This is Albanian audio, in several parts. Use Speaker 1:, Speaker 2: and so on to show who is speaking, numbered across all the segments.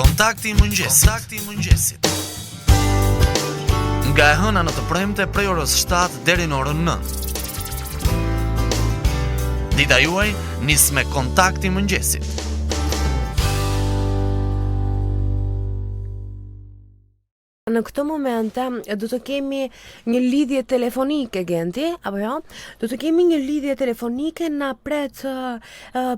Speaker 1: Kontakti i mëngjesit. Nga e hëna në të premte prej orës 7 deri në orën 9. Dita juaj nis me Kontakti i mëngjesit.
Speaker 2: Në këtë moment do të kemi një lidhje telefonike, Genti, apo jo? Do të kemi një lidhje telefonike na pret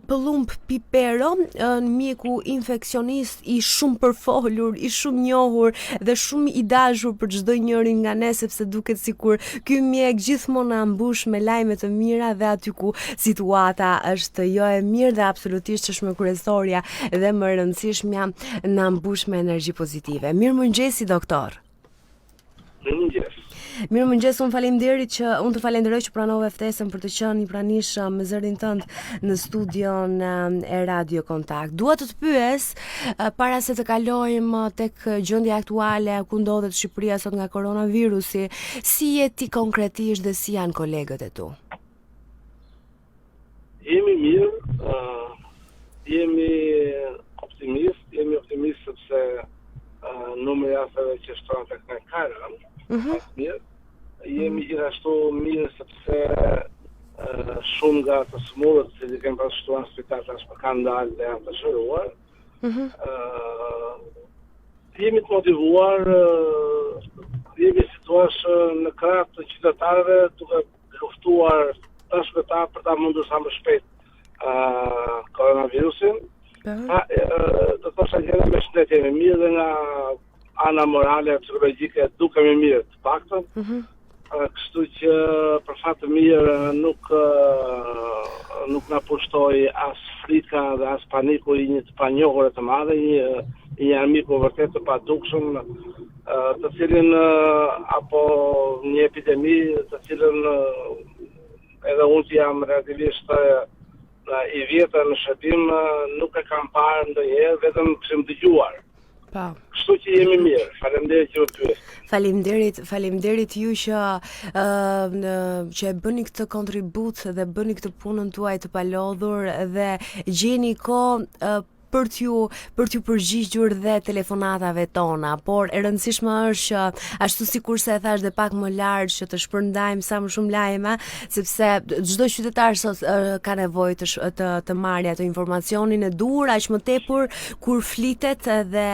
Speaker 2: Pëllumb Pipero, mjeku infeksionist i shumë përfolur, i shumë njohur dhe shumë i dashur për çdo njërin nga ne, sepse duket sikur ky mjek gjithmonë na mbush me lajme të mira dhe aty ku situata është jo e mirë dhe absolutisht është më kryesorja dhe më e rëndësishmja na mbush me energji pozitive. Mirëmëngjesi, doktor. Mirëmëngjes, unë të falenderoj që pranove ftesën për të qenë i pranish me zërin tënd në studion e Radio Kontakt. Dua të pyes para se të kalojmë tek gjendja aktuale ku ndodhet Shqipëria sot nga koronavirusi, si je ti konkretisht dhe si janë kolegët e tu?
Speaker 3: Jemi mirë, jemi optimist sepse numri rasteve që shtohen tek ne ka rënë. Mirë. Jemi gjithashtu mirë sepse shumë nga të smurët që kemi pasur në spital tashmë kanë dalë dhe janë të shëruar. Jemi të motivuar, jemi situash në krah të qytetarëve duke luftuar tashmë për ta mundur sa më shpejt koronavirusin. Do të thosha që me shëndet jemi mirë dhe nga ana morale, psikologjike dukemi mirë të paktën. Kështu që për fat të mirë nuk na pushtoi as frika dhe as paniku i një të panjohur të madhe, një armiku vërtet të padukshëm, të cilin apo një epidemi të cilën edhe unë që jam relativisht i vjetër në shërbim nuk e kam parë ndonjëherë, vetëm kishim dëgjuar. Kështu që jemi mirë. Faleminderit që më pyet.
Speaker 2: Faleminderit ju që e bëni këtë kontribut dhe bëni këtë punën tuaj të palodhur dhe gjeni kohë për t'ju përgjigjur dhe telefonatave tona, por e rëndësishme është që ashtu sikurse e thash dhe pak më lart që të shpërndajmë sa më shumë lajme, sepse çdo qytetar sot ka nevojë të marrë atë informacionin e duhur aq më tepur kur flitet dhe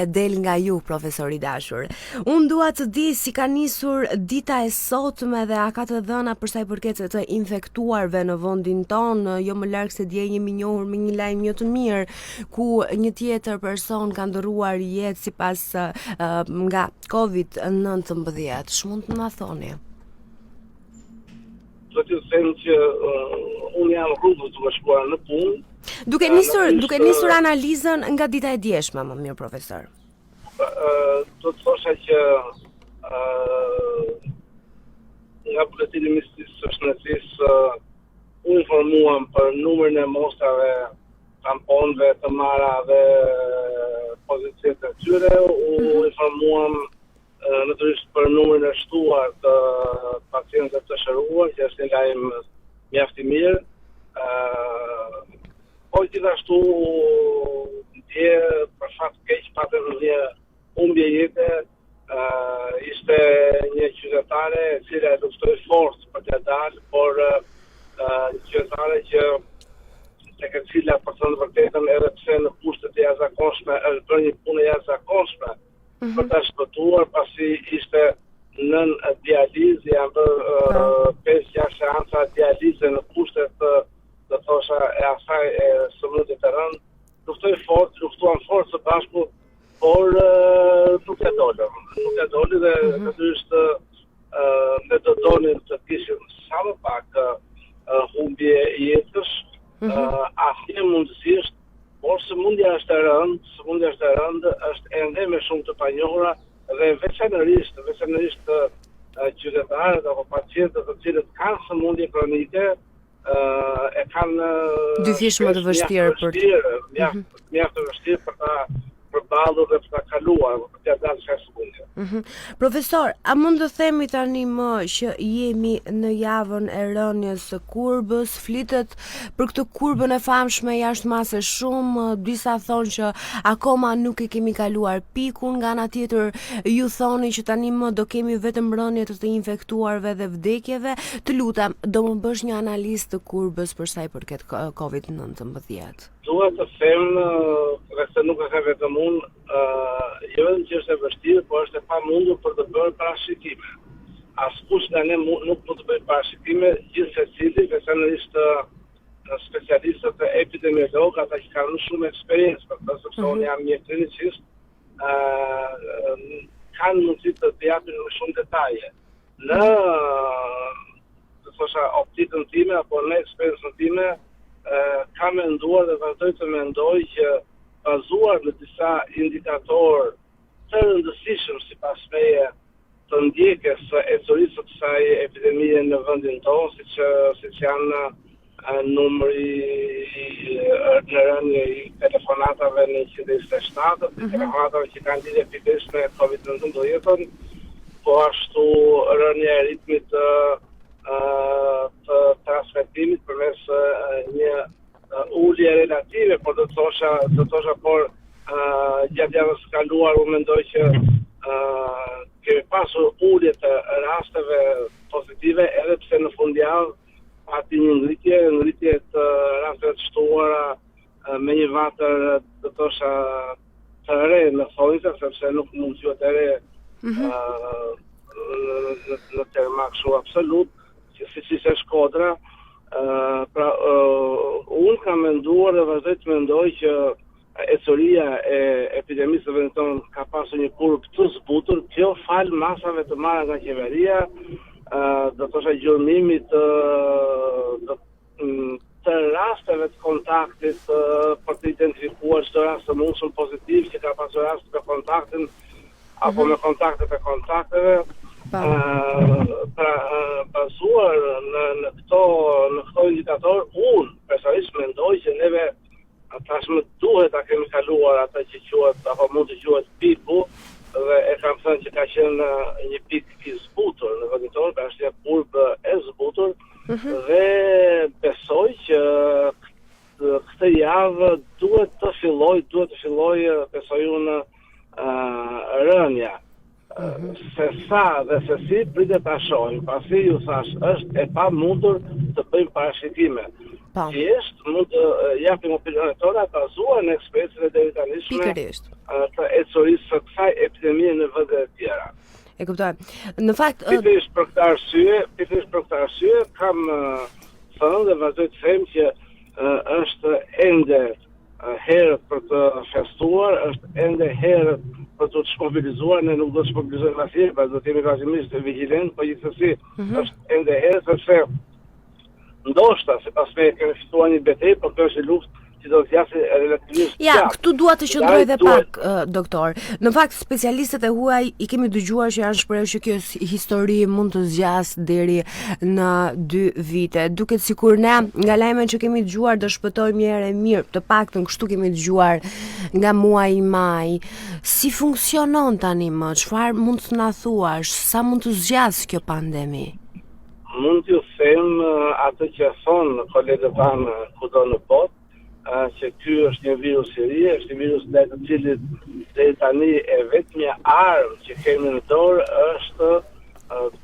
Speaker 2: del nga ju, profesor i dashur. Unë dua të di si ka nisur dita e sotme dhe a ka të dhëna për sa i përket të infektuarve në vendin tonë, jo më larg se dje jemi njohur me një lajm jo të mirë, ku një tjetër person ka ndëruar jetë sipas nga COVID-19. Mund të na thoni?
Speaker 3: Do të them që unë jam rrugës duke shkuar në punë.
Speaker 2: Duke nisur analizën nga dita e djeshme, më mirë, profesor.
Speaker 3: Do të thosha që nga buletini mistisë së shëndetësisë u informuam për numrin e mostrave tamponëve të marra dhe pozicijet e tyre, u informuam natyrisht për numrin e shtuar të pacientëve të shëruar, që është një lajm mjaft i mirë. Po gjithashtu dje për fat keq patëm një humbje jete, ishte një qytetare e cila e luftoi fort për të dalë, por një qytetare që tek e cila për të thënë vërtetën edhe pse në kushtet e jashtëzakonshme është bërë një punë jashtëzakonshme për ta shpëtuar pasi ishte nën dializë, janë bërë 5-6 seanca dialize në kushtet të thosha e asaj e sëmundjes të rënd. Luftuan fort së bashku, por nuk e doli dhe natyrisht ne do donin të kishim sa më pak humbje jetësh. Asnjë mundësisht, por sëmundja është e rëndë, është ende me shumë të panjohura dhe veçanërisht qytetarët apo pacientët të cilët kanë sëmundje kronike e kanë
Speaker 2: dyfish më të vështirë
Speaker 3: mjaft të vështirë për ta përballur dhe për ta kaluar, për t'ia dalë çfarë sëmundje.
Speaker 2: Profesor, a mund të themi tani më që jemi në javën e rënies së kurbës, flitet për këtë kurbën e famshme jashtë mase shumë, disa thonë që akoma nuk e kemi kaluar pikun, nga ana tjetër ju thoni që tani më do kemi vetëm rënje të infektuarve dhe vdekjeve. Të lutem, do më bësh një analizë të kurbës për sa i përket COVID-19.
Speaker 3: Duhet të them, se nuk e ka vetëm unë, jo vetëm që është e vështirë, por është e pamundur për të bërë parashikime. Askush nga ne nuk mund të bëjë parashikime, gjithsecili, veçanërisht specialistët e epidemiologë, ata që kanë shumë eksperiencë për të, sepse unë jam mjek klinicist, kanë mundësi të japin më shumë detaje. Në optikën time apo në eksperiencën time, kam menduar dhe vazhdoj të mendoj që bazuar në disa indikatorë të rëndësishëm sipas meje të ndjekjes së ecurisë së kësaj epidemie në vendin tonë, siç janë numri në rënje i telefonatave në 127, telefonatave që kanë lidhje pikërisht me COVID-19, po ashtu rënja e ritmit të transmetimit përmes një ulje relative, por do të thosha por gjatë javës së kaluar unë mendoj që kemi pasur ulje të rasteve pozitive, edhe pse në fundjavë pati një ngritje të rasteve të shtuara me një vatër të thosha të re në thonjtë, sepse nuk mund të quhet e re në terma kështu absolut, si ishte Shkodra. Unë kam menduar dhe vazhdoj të mendoj që ecuria e epidemisë të vendit tonë ka pasur një kurb të zbutur, kjo fal masave të marra nga qeveria, do të thosha gjurmimit të rasteve të kontaktit për të identifikuar çdo rast të mundshëm pozitiv që ka pasur rast me kontaktin apo me kontaktet e kontakteve. Bazuar në këto indikator, unë personalisht mendoj që neve tashmë duhet ta kemi kaluar atë që quhet apo mund të quhet piku, dhe e kam thënë që ka qenë një pik i zbutur në vendin tonë, pra është një kurb e zbutur, dhe besoj që këtë javë duhet të filloj besoj unë rënja. Se sa dhe se si pritet ta shohim, pasi ju thash, është e pamundur të bëjmë parashikime. Thjesht mund të japim opinionet tona bazuar në eksperiencën e deritanishme të ecurisë së kësaj epidemie në vende të tjera.
Speaker 2: E kuptoj. Në fakt,
Speaker 3: pikërisht për këtë arsye kam thënë dhe vazhdoj të them që është ende herët për të festuar, është ende herët për të shmobilizuar, ne nuk do të shmobilizojmë asnjë, do të jemi vazhdimisht vigjilent, por gjithsesi është ende herët sepse ndoshta sipas me kemi fituar një betejë, por kjo është luftë që do të zgjasë relativisht.
Speaker 2: Ja, këtu dua të qëndroj edhe pak, doktor. Në fakt, specialistët e huaj i kemi dëgjuar që janë shprehur që kjo histori mund të zgjasë deri në 2 vite. Duket sikur ne nga lajmet që kemi dëgjuar do shpëtojmë një herë mirë, të paktën kështu kemi dëgjuar nga muaji i maj. Si funksionon tani më? Çfarë mund të na thuash? Sa mund të zgjasë kjo pandemi?
Speaker 3: Mund t'ju them atë që thonë kolegët tanë kudo në botë, që ky është një virus i ri, është një virus ndaj të cilit deri tani e vetmja armë që kemi në dorë është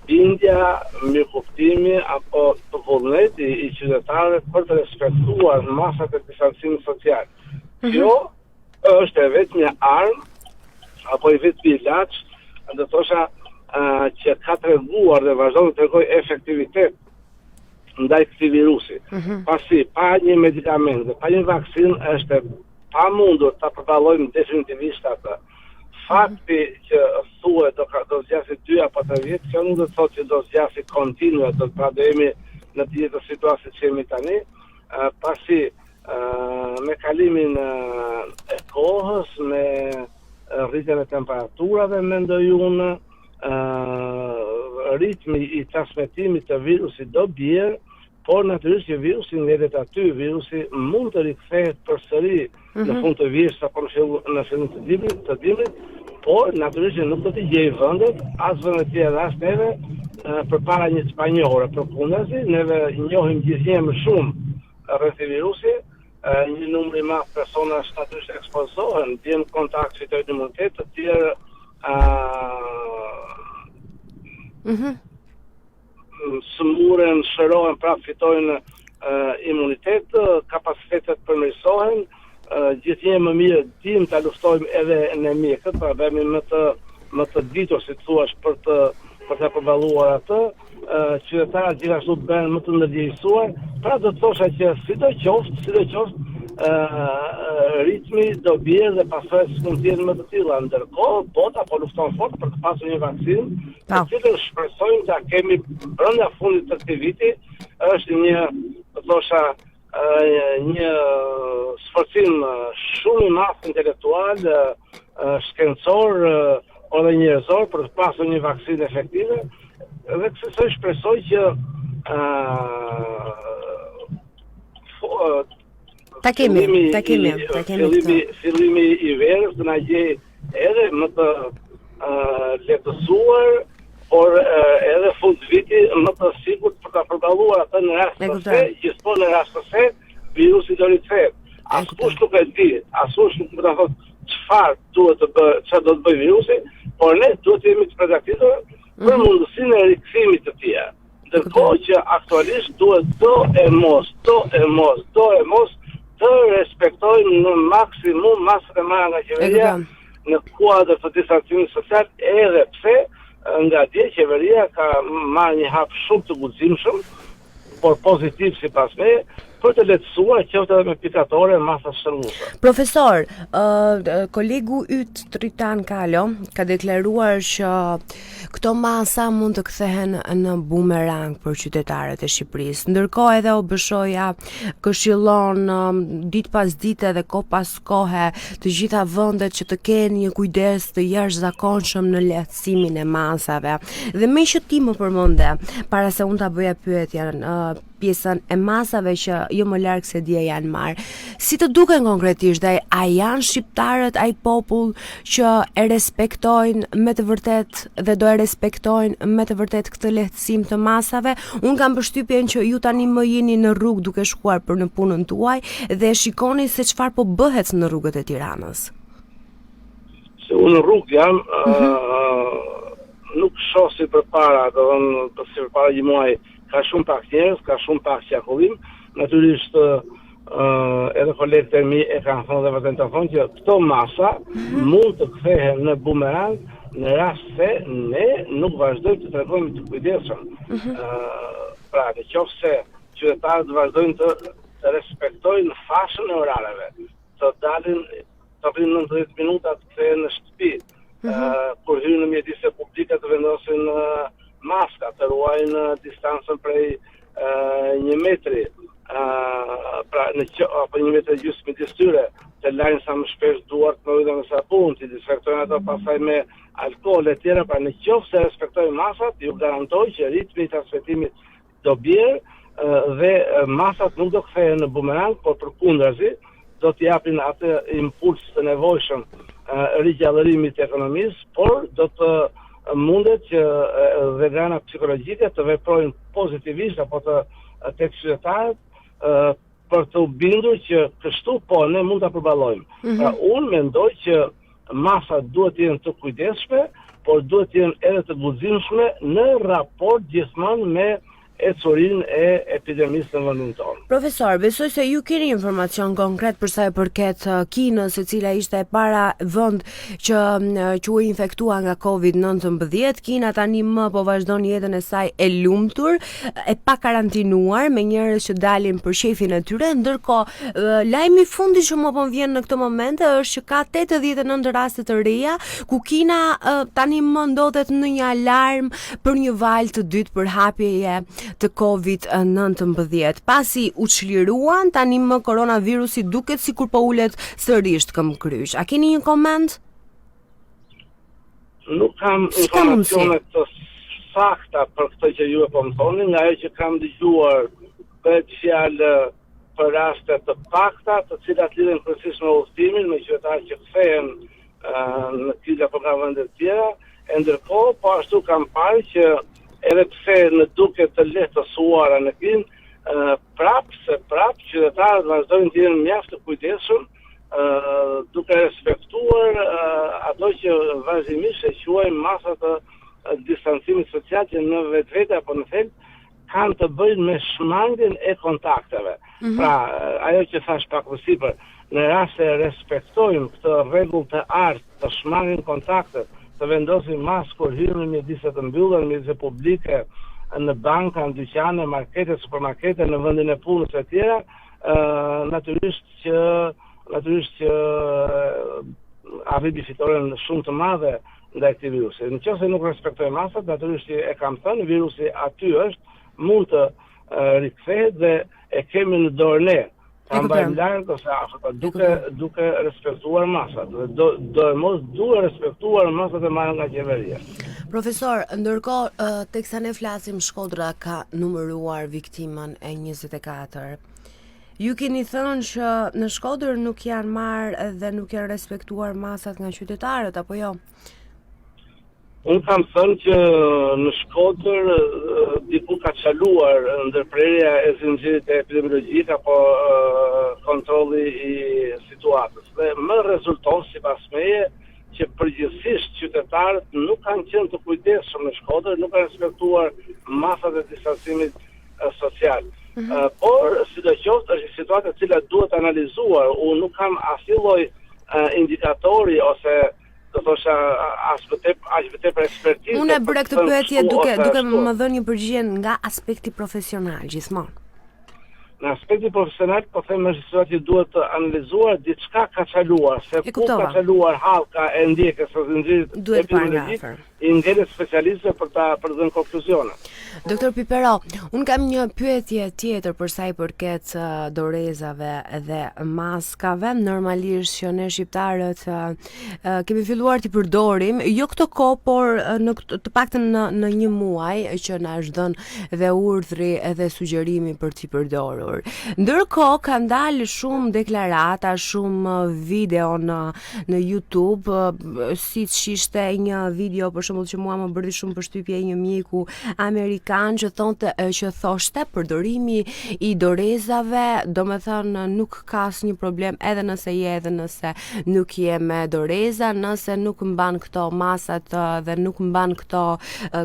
Speaker 3: bindja, mirëkuptimi apo të vullneti i qytetarëve për të respektuar masat e distancimit social. Kjo është e vetmja armë apo i vetmi ilaç, do të thosha që ka treguar dhe vazhdon të tregojë efektivitet ndaj këtij virusi. Pasi pa një medikament dhe pa një vaksinë është pamundur ta përballojmë definitivisht atë. Fakti që thuhet do zgjasë 2 apo 3 vjet, kjo nuk do të thotë që do zgjasë kontinue, do të jemi në të njëjtën situatë që jemi tani, pasi me kalimin e kohës, me rritjen e temperaturave, mendoj unë, ritmi i transmetimit të virusit do bjerë, por natyrisht që virusi ngjelet aty, virusi mund të rikthehet përsëri në fund të vjesht apo në fillim të dimrit, por natyrisht nuk do të gjej vendet, as vendet tjera as neve përpara një spanjolle. Përkundazi, neve njohim gjithnjë më shumë rreth i virusi, një numër i madh personash natyrisht ekspozohen, vjen në kontakt fitojnë imunitet, të tjerë sëmuren, shërohen, prapë fitojnë imunitet, kapacitetet përmirësohen, gjithnjë më mirë dim ta luftojmë edhe në mjekët, pra bëhemi më të ditur, si thuash, për të përballuar atë, qytetarët gjithashtu bëhen më të ndërgjegjësuar, pra do të thosha që sidoqoftë ritmi do bjerë dhe pasojat s'mund të jenë më të tilla. Ndërkohë, bota po lufton fort për të pasur një vaksinë, të cilën shpresojmë ta kemi brenda fundit të këtij viti. Është një, do thosha, një sforcim shumë i madh intelektual, shkencor, edhe njerëzor për të pasur një vaksinë efektive, dhe kësaj shpresoj që
Speaker 2: ta kemi.
Speaker 3: Fillimi i verës të na gjej edhe më të lehtësuar, por edhe fund viti më të sigurt për ta përballuar atë në rast se gjithmonë në rast se virusi do rikthehet. Askush nuk e di, askush nuk mund ta thotë çfarë duhet të bëjë, çfarë do të bëjë virusi, por ne duhet të jemi të përgatitur për mundësinë e rikthimit të tij. Ndërkohë që aktualisht duhet do e mos të respektojmë në maksimum masat e marra nga qeveria në kuadër të distancimit social, edhe pse nga dje qeveria ka marrë një hap shumë të guximshëm, por pozitiv sipas me, për të lehtësuar qoftë edhe me pikatore masa shërbuse.
Speaker 2: Profesor, kolegu yt Tritan Kalo ka deklaruar që këto masa mund të kthehen në bumerang për qytetarët e Shqipërisë. Ndërkohë edhe OBSH-ja këshillon ditë pas dite dhe kohë pas kohe të gjitha vendet që të kenë një kujdes të jashtëzakonshëm në lehtësimin e masave. Dhe me që ti më përmende, para se unë ta bëja pyetjen, pjesën e masave që jo më larg se dje janë marrë. Si të duken konkretisht, a janë shqiptarët ai popull që e respektojnë me të vërtet dhe do e respektojnë me të vërtet këtë lehtësim të masave? Unë kam përshtypjen që ju tani më jeni në rrugë duke shkuar për në punën tuaj dhe shikoni se çfarë po bëhet në rrugët e Tiranës.
Speaker 3: Se unë në rrugë jam, nuk shoh si përpara, do të thonë si përpara një muaji. Ka shumë pak njerëz, ka shumë pak qarkullim. Natyrisht edhe kolegët e mi e kanë thënë dhe vërtet të thonë që këto masa mund të kthehen në bumerang në rast se ne nuk vazhdojmë të tregojmë të kujdesshëm. Pra, nëse qytetarët vazhdojnë të respektojnë fashën e orareve, të dalin të vinë 90 minuta të kthehen në shtëpi, kur hyrën në mjedise publike të vendosin maska, të ruajnë distancën prej 1 metri, pra apo 1 metër gjysmë midis tyre, të lajnë sa më shpesh duart me ujë dhe me sapun, të dezinfektojnë ato pastaj me alkool e tjera, pra në qoftë se respektojnë masat, ju garantoj që ritmi i transmetimit do bjerë dhe masat nuk do kthehen në bumerang, por përkundazi do të japin atë impuls të nevojshëm rigjallërimit të ekonomisë, por do të mundet që dhe grana psikologjike të veprojnë pozitivisht apo tek qytetarët për të u bindur që kështu po ne mund ta përballojmë. Pra unë mendoj që masat duhet të jenë të kujdesshme, por duhet të jenë edhe të guximshme në raport gjithmonë me ecurinë e epidemisë në vendin tonë.
Speaker 2: Profesor, besoj se ju keni informacion konkret për sa i përket Kinës, e cila ishte e para vend që u infektua nga COVID-19. Kina tani më po vazhdon jetën e saj e lumtur, e pa karantinuar, me njerëz që dalin për shefin e tyre. Ndërkohë, lajmi i fundit që më po vjen në këtë moment është që ka 89 raste të reja, ku Kina tani më ndodhet në një alarm për një valë të dytë për hapjeje të COVID-19. Pasi u çliruan, tani më koronavirusi duket sikur po ulet sërish këmbkryq. A keni një koment?
Speaker 3: Nuk kam informacione të sakta për këtë që ju e po më thoni, nga ajo që kam dëgjuar bëhet fjalë për raste të pakta, të cilat lidhen kryesisht me udhëtimin, me qytetarë që kthehen në Kile apo nga vende të tjera, e ndërkohë po ashtu kam parë që edhe pse në duke të lehtësuara në Kile, prap qytetarët vazhdojnë të jenë mjaft të kujdesshëm, duke respektuar ato që vazhdimisht e quajmë masa të distancimit social, që në vetvete apo në thelb kanë të bëjnë me shmangjen e kontakteve. Pra, ajo që thash pak më sipër, në rast se respektojmë këtë rregull të artë të shmangjen kontaktet, të vendosim masë kur hyrë në mjedise të mbyllura, në mjedise publike, në banka, në dyqane, markete, supermarkete, në vendin e punës e tjera, natyrisht që arriti fitore në shumë të madhe ndaj këtij virusi. Nëse nuk respektoj masat, natyrisht e kam thënë, virusi aty është, mund të rikthehet dhe e kemi në dorë ne. Ta mbajmë larg ose afër, duke respektuar masat. Duke respektuar masat e marrë nga qeveria.
Speaker 2: Profesor, ndërkohë teksa ne flasim, Shkodra ka numëruar viktimën e 24. Ju keni thënë që në Shkodër nuk janë marrë dhe nuk janë respektuar masat nga qytetarët, apo jo?
Speaker 3: Unë kam thënë që në Shkodër diku ka qaluar ndërprerja e zinxhirit epidemiologjik apo kontrolli i situatës. Dhe më rezulton sipas meje që përgjithsisht qytetarët nuk kanë qenë të kujdesshëm në Shkodër, nuk kanë respektuar masat e distancimit social. Por sidoqoftë është një situatë e cila duhet analizuar. Unë nuk kam asnjë lloj indikatori ose do thosha as vërtet për ekspertizë.
Speaker 2: Unë e bëra këtë pyetje duke më dhënë një përgjigje nga aspekti profesional gjithmonë.
Speaker 3: Në aspekti profesional, po them është situatë që duhet të analizuar, diçka ka çaluar, se ku ka çaluar hallka e ndjekjes së zinxhirit epidemiologjik, i ngjelet specialistëve për të dhënë konkluzione.
Speaker 2: Doktor Pipero, unë kam një pyetje tjetër për sa i përket dorezave dhe maskave. Normalisht që ne shqiptarët kemi filluar t'i përdorim, jo këtë kohë, por të paktën në një muaj që na është dhënë dhe urdhri dhe sugjerimi për t'i përdorur. Ndërkohë kanë dalë shumë deklarata, shumë video në YouTube, siç ishte një video për shembull që mua më bëri shumë përshtypje, një mjeku amerikan që thoshte përdorimi i dorezave, domethënë nuk ka asnjë problem edhe nëse edhe nëse nuk je me doreza, nëse nuk mban këto masat dhe nuk mban këto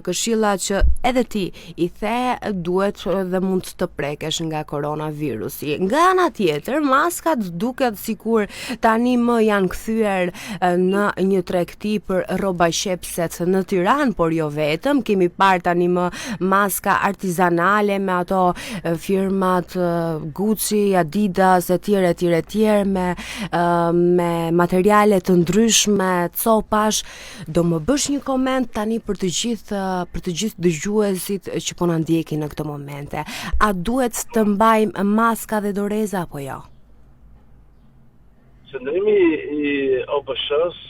Speaker 2: këshilla që edhe ti i the duhet dhe mund të prekesh nga koronavirusi. Nga ana tjetër, maskat duket sikur tani më janë kthyer në një tregti për rroba shepset në Tiranë, por jo vetëm. Kemi parë tani më maska artizanale me ato firmat Gucci, Adidas etj me materiale të ndryshme, copash. Do më bësh një koment tani për të gjithë dëgjuesit që po na ndjekin në këtë momente. A duhet të mbajmë maska dhe doreza apo jo?
Speaker 3: Qëndrimi i OBSH-s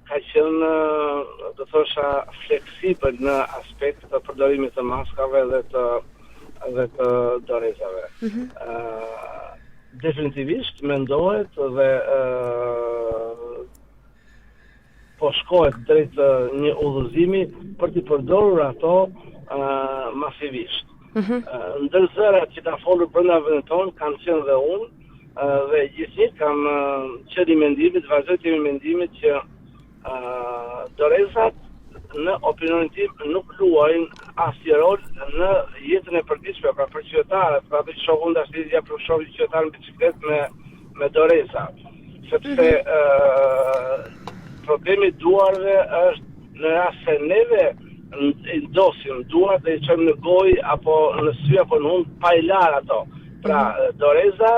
Speaker 3: ka qenë, do thosha, fleksibël në aspekt të përdorimit të maskave dhe të dorezave. Definitivisht mendohet dhe po shkohet drejt një udhëzimi për t'i përdorur ato masivisht. Ndër zërat që ka folur brenda vendit tonë kanë qenë dhe unë, dhe gjithnjë kam qenë i mendimit, vazhdoj të jemi mendimit që dorezat në opinionin tim nuk luajnë asnjë rol në jetën e përditshme, pra për qytetarët, pra të shohun dashnia për shohin qytetar në biçikletë me doreza. Sepse problemi i duarve është në rast se neve ndosim duart dhe i çojmë në gojë apo në sy apo në hund pa i larë ato. Pra, doreza,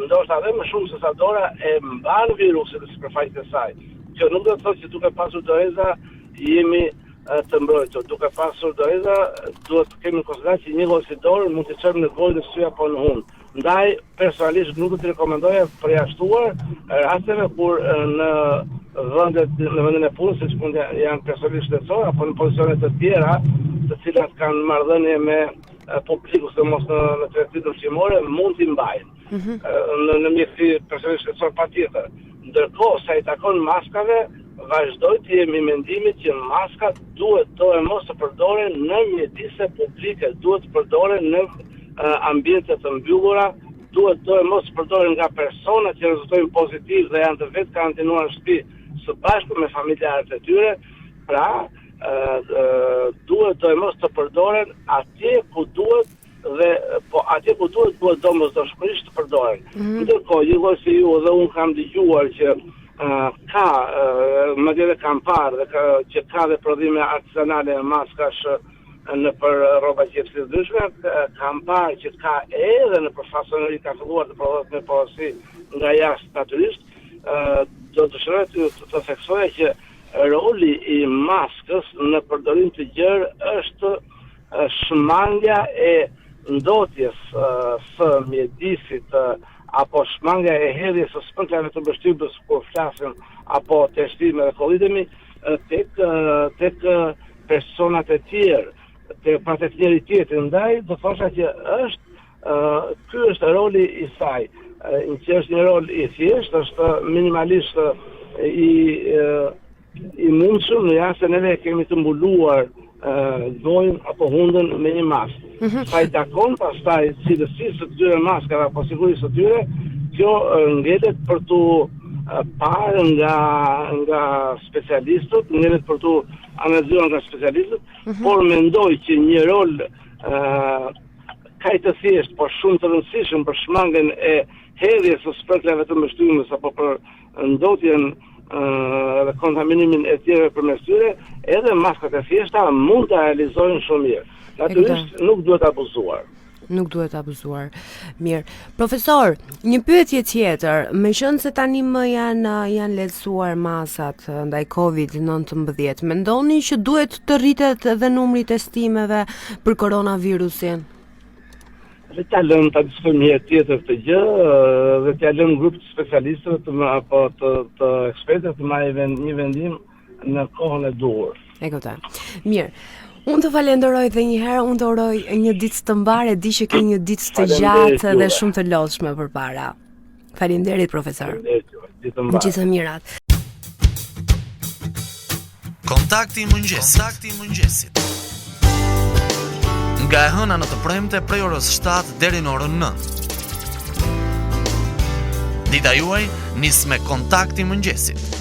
Speaker 3: ndoshta edhe më shumë se sa dora e mban virusin në sipërfaqen e saj. Që nuk do të thotë që duke pasur doreza jemi të mbrojtur. Duke pasur doreza duhet të kemi konsiderat që një lloj si dorë mund të çojmë në gojë, në sy apo në hund. Ndaj personalisht nuk do të rekomendoja përjashtuar rasteve kur në vendin e punës, siç mund janë personalisht shtetësor apo në pozicione të tjera, të cilat kanë marrëdhënie me publiku, se mos në tregtitë ushqimore, mund t'i mbajnë. Në mjektësi personalisht shtetësor patjetër. Ndërkohë sa i takon maskave, vazhdoj të jemi mendimit që maskat duhet do e mos të përdoren në mjedise publike, duhet të përdoren në ambiente të mbyllura, duhet do e mos të përdoren nga persona që rezultojnë pozitiv dhe janë të vetë karantinuar në shtëpi së bashku me familjarët e tyre, pra duhet do e mos të përdoren atje ku duhet dhe atje ku duhet domosdoshmërisht të përdoren. Ndërkohë, gjithë si ju dhe unë kam dëgjuar që ka, madje edhe kam parë që ka dhe prodhime artesanale e maskash në për rroba qepsi të ndryshme, kam parë që ka edhe në për fasoneri ka filluar të prodhohet me porosi nga jashtë natyrisht. Do të shëroj të theksoja që roli i maskës në përdorim të gjerë është shmangja e ndotjes së mjedisit apo shmangja e hedhjes së spënklave të mbështyrës kur flasim apo testime dhe kollidemi tek personat e tjerë, pra tek njëri tjetri. Ndaj do thosha që ky është roli i saj, që është një rol i thjeshtë, është minimalisht i mundshëm në rast se neve kemi të mbuluar gojën apo hundën me një maskë. Sa i takon pastaj cilësisë të këtyre maskave apo sigurisë së tyre, kjo ngelet për tu parë nga specialistët, ngelet për tu analizuar nga specialistët, por mendoj që një rol kaq të thjeshtë, por shumë të rëndësishëm për shmangjen e hedhjes së spërklave të mbështyrës apo për ndotjen dhe kontaminimin e tjerë përmes tyre, edhe maskat e thjeshta mund të realizojnë shumë mirë. Natyrisht nuk duhet abuzuar.
Speaker 2: Nuk duhet abuzuar. Mirë. Profesor, një pyetje tjetër, meqenëse se tani më janë lehtësuar masat ndaj COVID-19, mendoni që duhet të rritet edhe numri i testimeve për koronavirusin?
Speaker 3: Dhe t'ja lëmë të diskutojmë një tjetër të gjë, dhe t'ja lëmë grupë të specialistëve apo të ekspertëve të marrë një vendim në kohën e duhur.
Speaker 2: E kuptoj. Mirë. Unë të falenderoj dhe një herë, unë të uroj një ditë të mbarë, di që ke një ditë të gjatë dhe shumë të lodhshme përpara. Faleminderit profesor. Gjithë të mirat.
Speaker 1: Kontakti i mëngjesit. Nga e hëna në të premte prej orës 7 deri në orën 9. Dita juaj nis me Kontakti i mëngjesit.